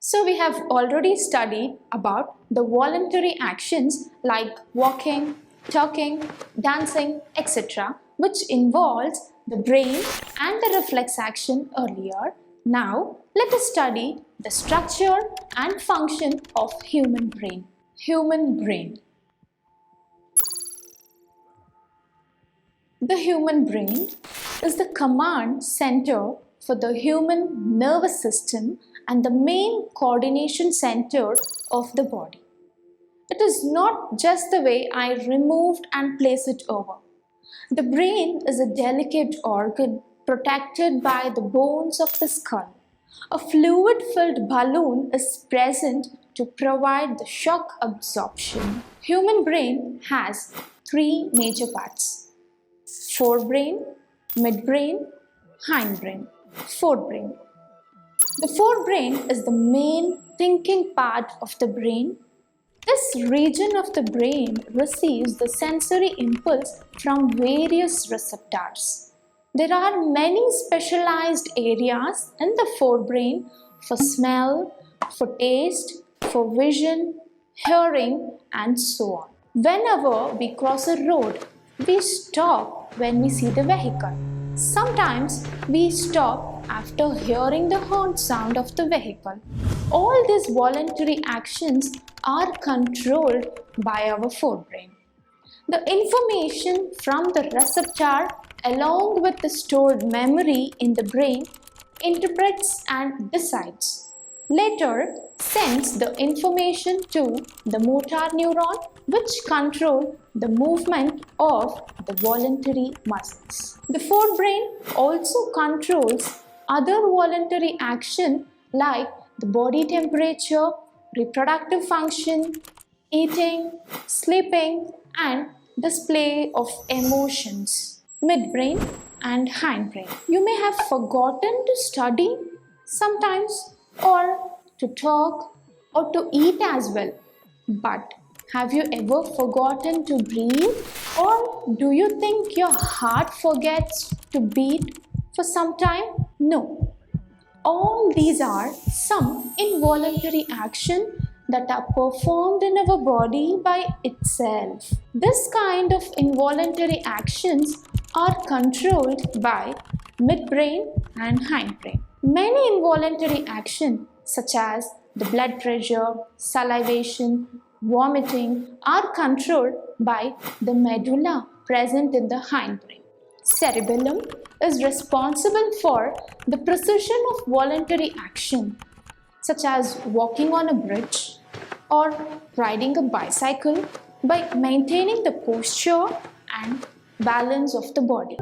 So we have already studied about the voluntary actions like walking, talking, dancing, etc., which involves the brain and the reflex action earlier. Now let us study the structure and function of human brain. Human brain. The human brain is the command center for the human nervous system and the main coordination center of the body. It is not just the way I removed and place it over. The brain is a delicate organ protected by the bones of the skull. A fluid-filled balloon is present to provide the shock absorption. Human brain has three major parts: forebrain, midbrain, hindbrain. Forebrain. The forebrain is the main thinking part of the brain. This region of the brain receives the sensory impulse from various receptors. There are many specialized areas in the forebrain for smell, for taste, for vision, hearing, and so on. Whenever we cross a road, we stop when we see the vehicle. Sometimes we stop after hearing the horn sound of the vehicle. All these voluntary actions are controlled by our forebrain. The information from the receptor along with the stored memory in the brain interprets and decides. Later, sends the information to the motor neuron, which control the movement of the voluntary muscles. The forebrain also controls other voluntary action like the body temperature, reproductive function, eating, sleeping, and display of emotions. Midbrain and hindbrain. You may have forgotten to study sometimes, or to talk, or to eat as well. But have you ever forgotten to breathe? Or do you think your heart forgets to beat for some time? No. All these are some involuntary action that are performed in our body by itself. This kind of involuntary actions are controlled by midbrain and hindbrain. Many involuntary actions such as the blood pressure, salivation, vomiting are controlled by the medulla present in the hindbrain. Cerebellum is responsible for the precision of voluntary action such as walking on a bridge or riding a bicycle by maintaining the posture and balance of the body.